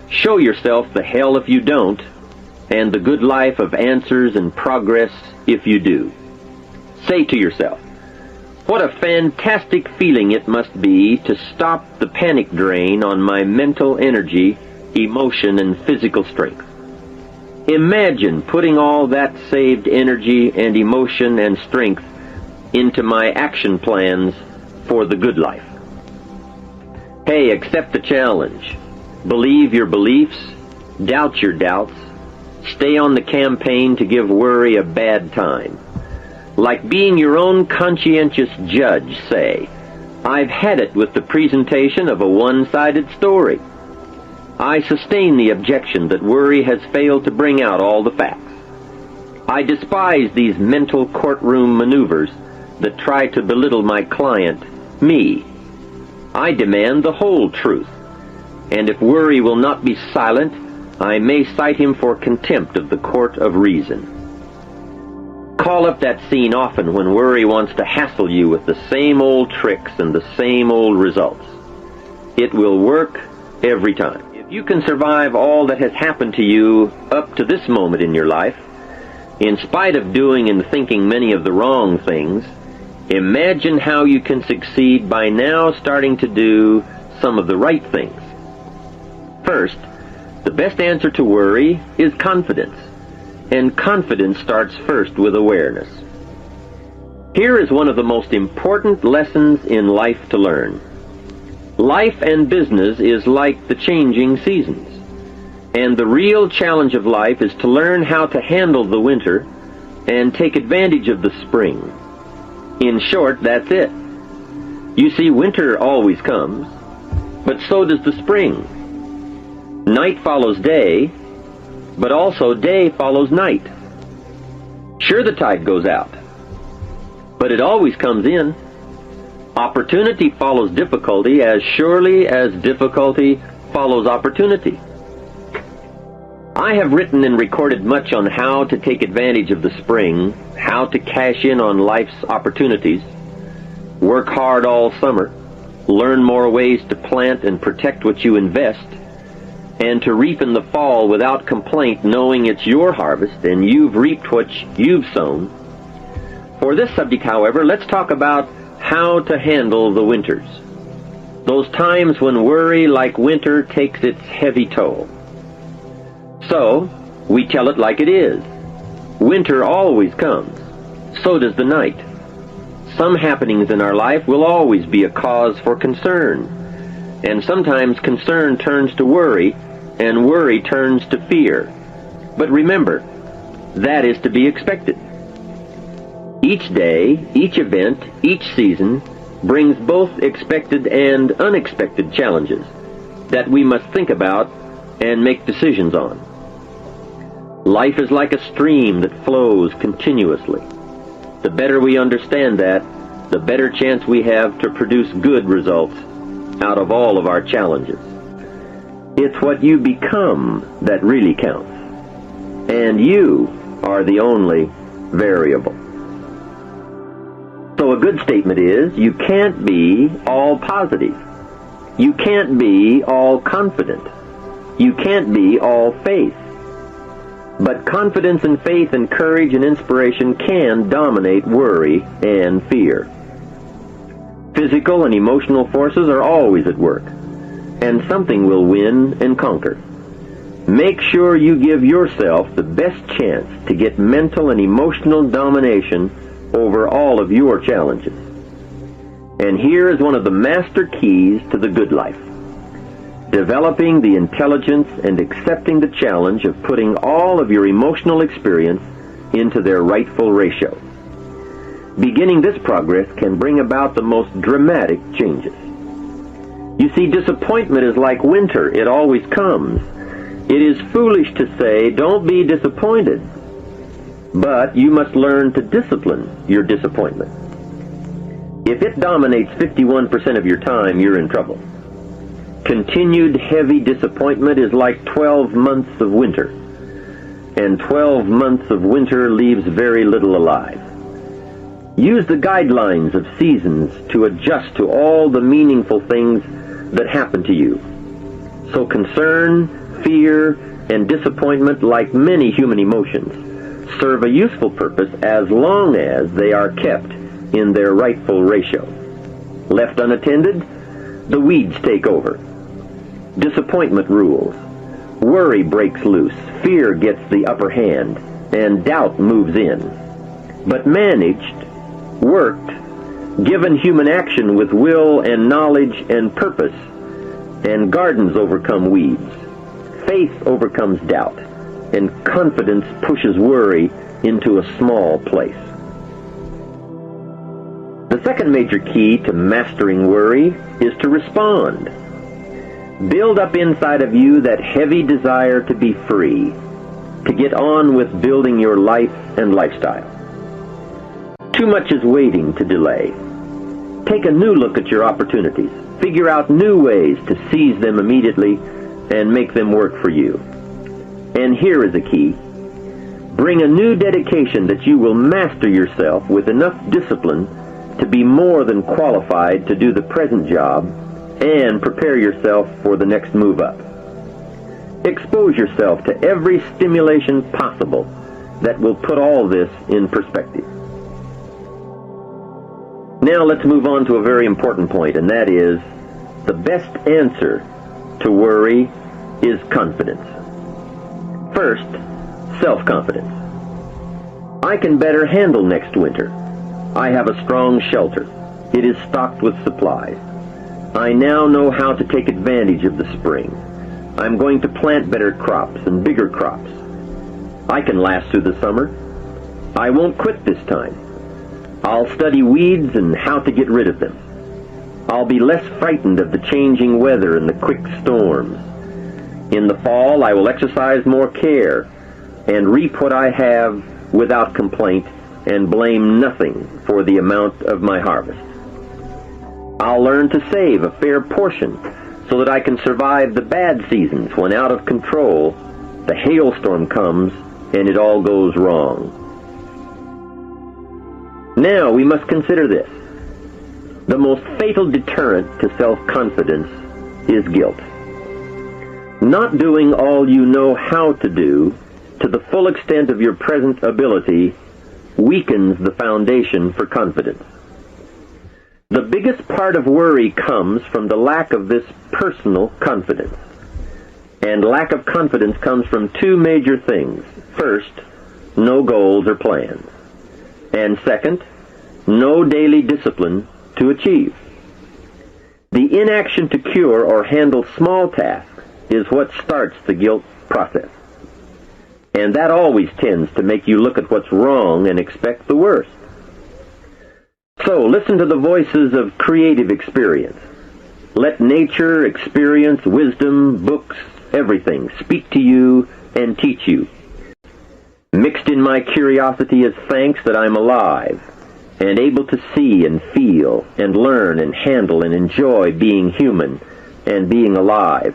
Show yourself the hell if you don't, and the good life of answers and progress if you do. Say to yourself, what a fantastic feeling it must be to stop the panic drain on my mental energy, emotion, and physical strength. Imagine putting all that saved energy and emotion and strength into my action plans for the good life. Hey, accept the challenge. Believe your beliefs, doubt your doubts, stay on the campaign to give worry a bad time. Like being your own conscientious judge, say, I've had it with the presentation of a one-sided story. I sustain the objection that worry has failed to bring out all the facts. I despise these mental courtroom maneuvers that try to belittle my client, me. I demand the whole truth, and if worry will not be silent, I may cite him for contempt of the court of reason. Call up that scene often when worry wants to hassle you with the same old tricks and the same old results. It will work every time. If you can survive all that has happened to you up to this moment in your life, in spite of doing and thinking many of the wrong things, imagine how you can succeed by now starting to do some of the right things. First, the best answer to worry is confidence, and confidence starts first with awareness. Here is one of the most important lessons in life to learn. Life and business is like the changing seasons, and the real challenge of life is to learn how to handle the winter and take advantage of the spring. In short, that's it. You see, winter always comes, but so does the spring. Night follows day, but also day follows night. Sure, the tide goes out, but it always comes in. Opportunity follows difficulty as surely as difficulty follows opportunity. I have written and recorded much on how to take advantage of the spring, how to cash in on life's opportunities, work hard all summer, learn more ways to plant and protect what you invest, and to reap in the fall without complaint, knowing it's your harvest and you've reaped what you've sown. For this subject, however, let's talk about how to handle the winters. Those times when worry, like winter, takes its heavy toll. So, we tell it like it is. Winter always comes. So does the night. Some happenings in our life will always be a cause for concern. And sometimes concern turns to worry, and worry turns to fear. But remember, that is to be expected. Each day, each event, each season brings both expected and unexpected challenges that we must think about and make decisions on. Life is like a stream that flows continuously. The better we understand that, the better chance we have to produce good results out of all of our challenges. It's what you become that really counts, and you are the only variable. So a good statement is, you can't be all positive. You can't be all confident. You can't be all faith. But confidence and faith and courage and inspiration can dominate worry and fear. Physical and emotional forces are always at work, and something will win and conquer. Make sure you give yourself the best chance to get mental and emotional domination over all of your challenges. And here is one of the master keys to the good life: developing the intelligence and accepting the challenge of putting all of your emotional experience into their rightful ratio. Beginning this progress can bring about the most dramatic changes. You see, disappointment is like winter. It always comes. It is foolish to say, don't be disappointed. But you must learn to discipline your disappointment. If it dominates 51% of your time, you're in trouble. Continued heavy disappointment is like 12 months of winter, and 12 months of winter leaves very little alive. Use the guidelines of seasons to adjust to all the meaningful things that happen to you. So concern, fear, and disappointment, like many human emotions, serve a useful purpose as long as they are kept in their rightful ratio. Left unattended, the weeds take over. Disappointment rules. Worry breaks loose. Fear gets the upper hand, and doubt moves in. But managed, worked, given human action with will and knowledge and purpose, and gardens overcome weeds. Faith overcomes doubt, and confidence pushes worry into a small place. The second major key to mastering worry is to respond. Build up inside of you that heavy desire to be free, to get on with building your life and lifestyle. Too much is waiting to delay. Take a new look at your opportunities. Figure out new ways to seize them immediately and make them work for you. And here is a key. Bring a new dedication that you will master yourself with enough discipline to be more than qualified to do the present job and prepare yourself for the next move up. Expose yourself to every stimulation possible that will put all this in perspective. Now let's move on to a very important point, and that is the best answer to worry is confidence. First, self-confidence. I can better handle next winter. I have a strong shelter. It is stocked with supplies. I now know how to take advantage of the spring. I'm going to plant better crops and bigger crops. I can last through the summer. I won't quit this time. I'll study weeds and how to get rid of them. I'll be less frightened of the changing weather and the quick storms. In the fall, I will exercise more care and reap what I have without complaint and blame nothing for the amount of my harvest. I'll learn to save a fair portion so that I can survive the bad seasons when out of control the hailstorm comes and it all goes wrong. Now we must consider this. The most fatal deterrent to self-confidence is guilt. Not doing all you know how to do to the full extent of your present ability weakens the foundation for confidence. The biggest part of worry comes from the lack of this personal confidence. And lack of confidence comes from two major things. First, no goals or plans. And second, no daily discipline to achieve. The inaction to cure or handle small tasks is what starts the guilt process. And that always tends to make you look at what's wrong and expect the worst. So listen to the voices of creative experience. Let nature, experience, wisdom, books, everything speak to you and teach you. Mixed in my curiosity is thanks that I'm alive and able to see and feel and learn and handle and enjoy being human and being alive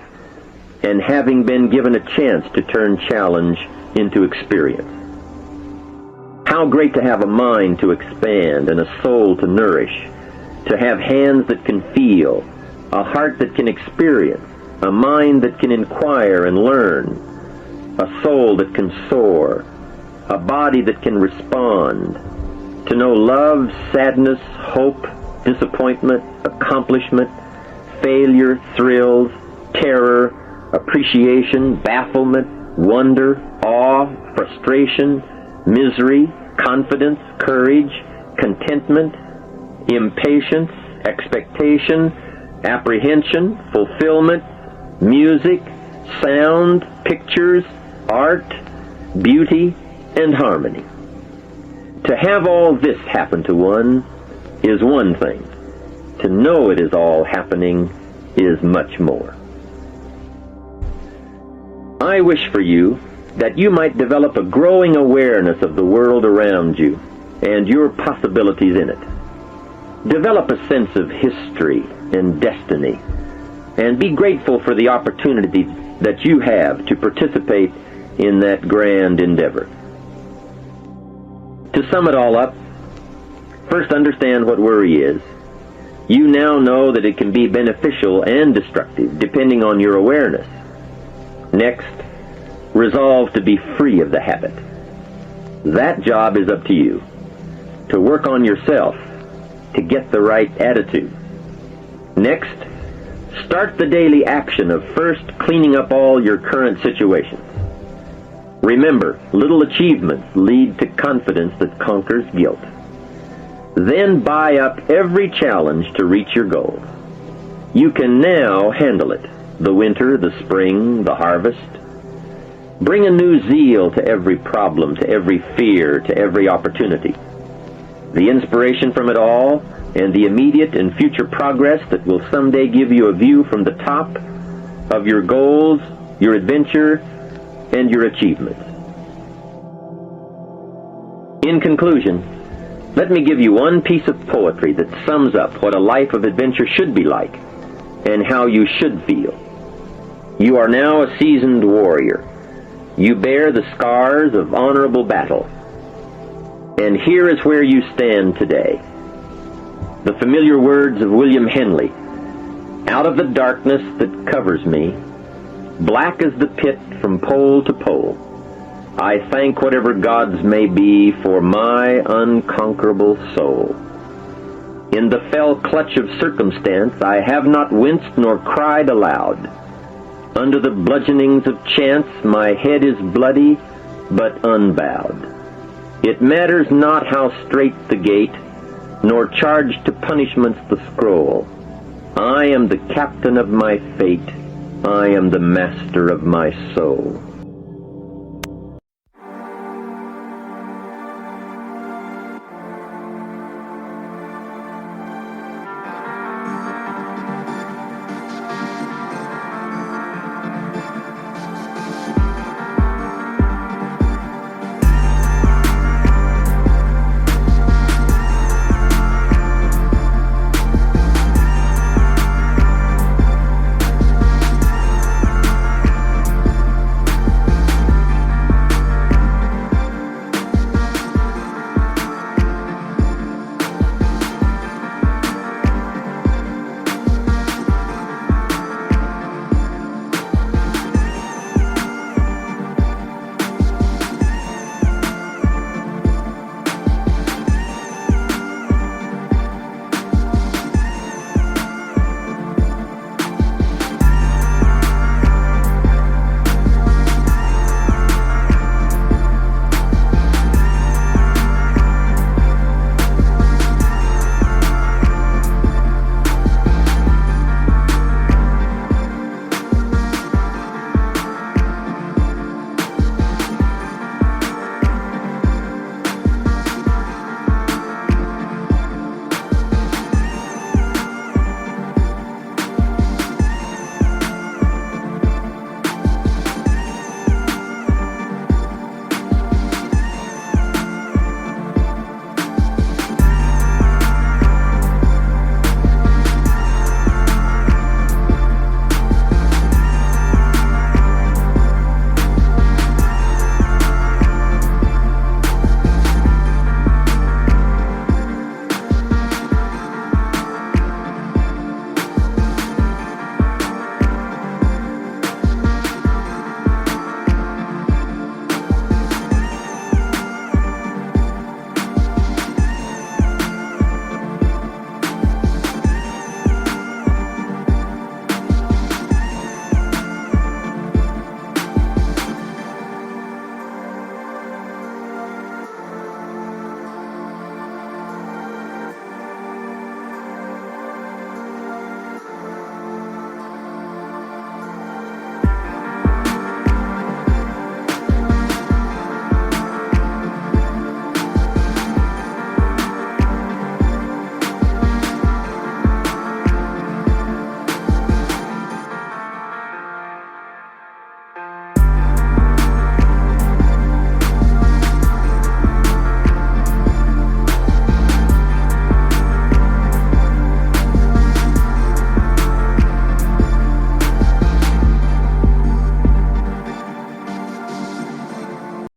and having been given a chance to turn challenge into experience. How great to have a mind to expand and a soul to nourish, to have hands that can feel, a heart that can experience, a mind that can inquire and learn, a soul that can soar, a body that can respond, to know love, sadness, hope, disappointment, accomplishment, failure, thrills, terror, appreciation, bafflement, wonder, awe, frustration, misery, confidence, courage, contentment, impatience, expectation, apprehension, fulfillment, music, sound, pictures, art, beauty, and harmony. To have all this happen to one is one thing. To know it is all happening is much more. I wish for you that you might develop a growing awareness of the world around you and your possibilities in it. Develop a sense of history and destiny, and be grateful for the opportunity that you have to participate in that grand endeavor. To sum it all up, first understand what worry is. You now know that it can be beneficial and destructive depending on your awareness. Next, resolve to be free of the habit. That job is up to you. To work on yourself, to get the right attitude. Next, start the daily action of first cleaning up all your current situations. Remember, little achievements lead to confidence that conquers guilt. Then buy up every challenge to reach your goals. You can now handle it. The winter, the spring, the harvest. Bring a new zeal to every problem, to every fear, to every opportunity. The inspiration from it all, and the immediate and future progress that will someday give you a view from the top of your goals, your adventure, and your achievements. In conclusion, let me give you one piece of poetry that sums up what a life of adventure should be like, and how you should feel. You are now a seasoned warrior. You bear the scars of honorable battle. And here is where you stand today. The familiar words of William Henley: "Out of the darkness that covers me, black as the pit from pole to pole, I thank whatever gods may be for my unconquerable soul. In the fell clutch of circumstance I have not winced nor cried aloud. Under the bludgeonings of chance my head is bloody but unbowed. It matters not how strait the gate, nor charged to punishments the scroll. I am the captain of my fate, I am the master of my soul."